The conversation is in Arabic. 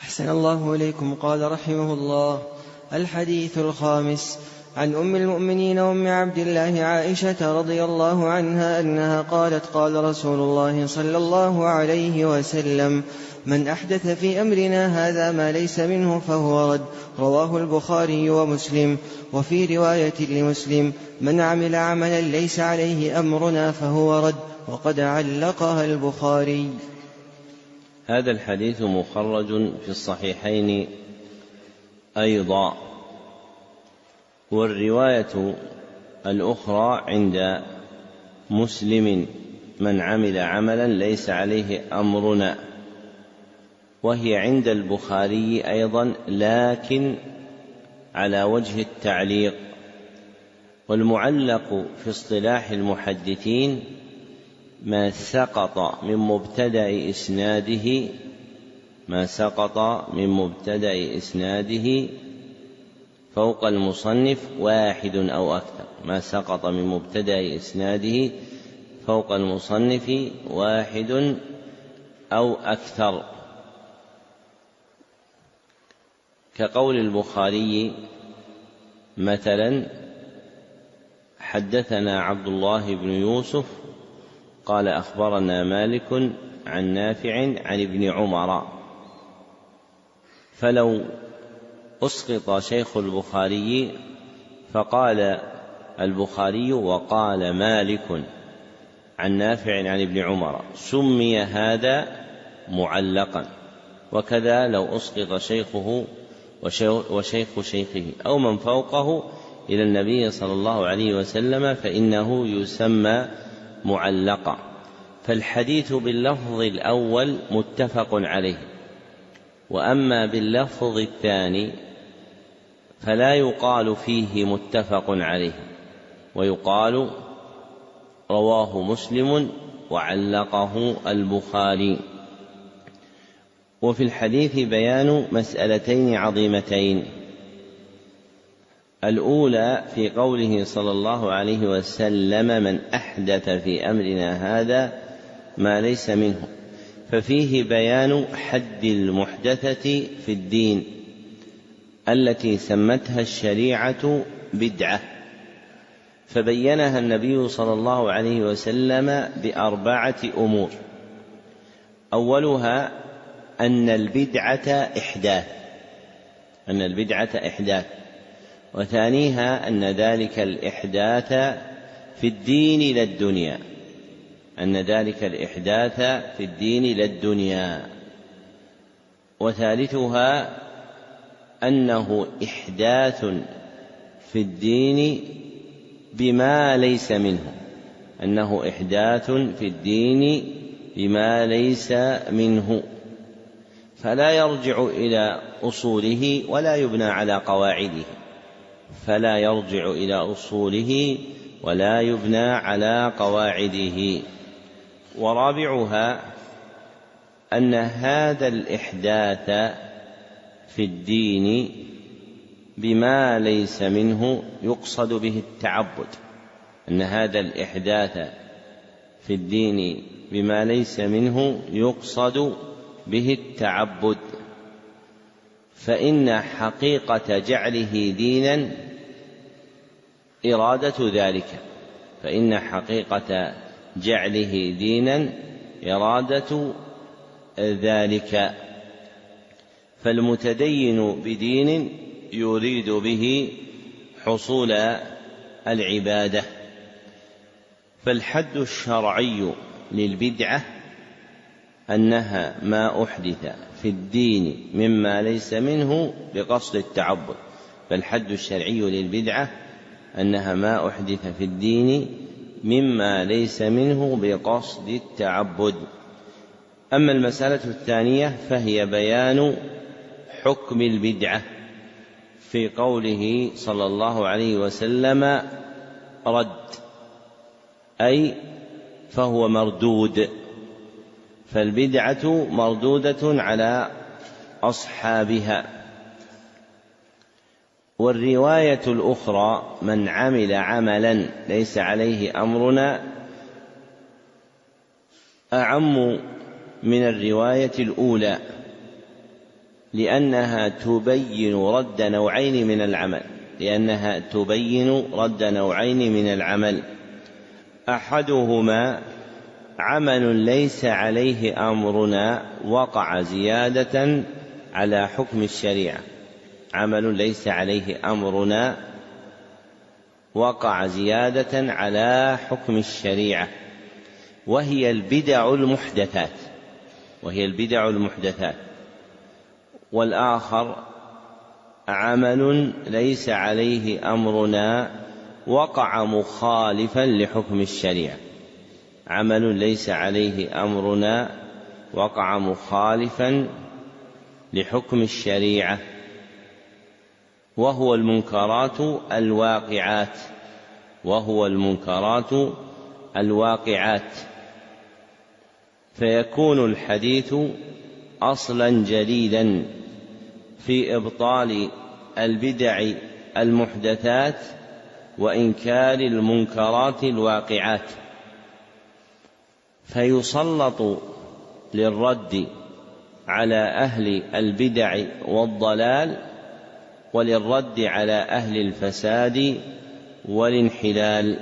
أحسن الله إليكم. قال رحمه الله: الحديث الخامس: عن أم المؤمنين أم عبد الله عائشة رضي الله عنها أنها قالت: قال رسول الله صلى الله عليه وسلم: من أحدث في أمرنا هذا ما ليس منه فهو رد. رواه البخاري ومسلم. وفي رواية لمسلم: من عمل عملا ليس عليه أمرنا فهو رد. وقد علقها البخاري. هذا الحديث مخرج في الصحيحين أيضا، والرواية الأخرى عند مسلم: من عمل عملا ليس عليه أمرنا، وهي عند البخاري أيضا لكن على وجه التعليق. والمعلق في اصطلاح المحدثين ما سقط من مبتدأ إسناده فوق المصنف واحد أو أكثر. ما سقط من مبتدأ إسناده فوق المصنف واحد أو أكثر، كقول البخاري مثلا: حدثنا عبد الله بن يوسف قال أخبرنا مالك عن نافع عن ابن عمر. فلو أسقط شيخ البخاري فقال البخاري وقال مالك عن نافع عن ابن عمر سمي هذا معلقا. وكذا لو أسقط شيخه وشيخ شيخه أو من فوقه إلى النبي صلى الله عليه وسلم فإنه يسمى معلقا. فالحديث باللفظ الأول متفق عليه، وأما باللفظ الثاني فلا يقال فيه متفق عليه، ويقال رواه مسلم وعلقه البخاري. وفي الحديث بيان مسألتين عظيمتين: الأولى في قوله صلى الله عليه وسلم: من أحدث في أمرنا هذا ما ليس منه، ففيه بيان حد المحدثة في الدين التي سمتها الشريعة بدعة، فبينها النبي صلى الله عليه وسلم بأربعة أمور: أولها أن البدعة إحداث، وثانيها أن ذلك الإحداث في الدين لا الدنيا، وثالثها أنه إحداث في الدين بما ليس منه، فلا يرجع إلى أصوله ولا يبنى على قواعده. ورابعها أن هذا الإحداث في الدين بما ليس منه يقصد به التعبد، فإن حقيقة جعله دينا إرادة ذلك. فالمتدين بدين يريد به حصول العبادة. فالحد الشرعي للبدعة أنها ما أحدث في الدين مما ليس منه بقصد التعبد. أما المسألة الثانية فهي بيان حكم البدعة في قوله صلى الله عليه وسلم: رد، أي فهو مردود، فالبدعة مردودة على أصحابها. والرواية الأخرى: من عمل عملا ليس عليه أمرنا، أعم من الرواية الأولى، لأنها تبين رد نوعين من العمل أحدهما عمل ليس عليه أمرنا وقع زيادة على حكم الشريعة، عمل ليس عليه أمرنا وقع زيادة على حكم الشريعة، وهي البدع المحدثات. والآخر عمل ليس عليه أمرنا وقع مخالفا لحكم الشريعة، عمل ليس عليه أمرنا وقع مخالفا لحكم الشريعة، وهو المنكرات الواقعات. فيكون الحديث أصلا جليلا في إبطال البدع المحدثات وإنكار المنكرات الواقعات، فيسلط للرد على أهل البدع والضلال وللرد على أهل الفساد والانحلال.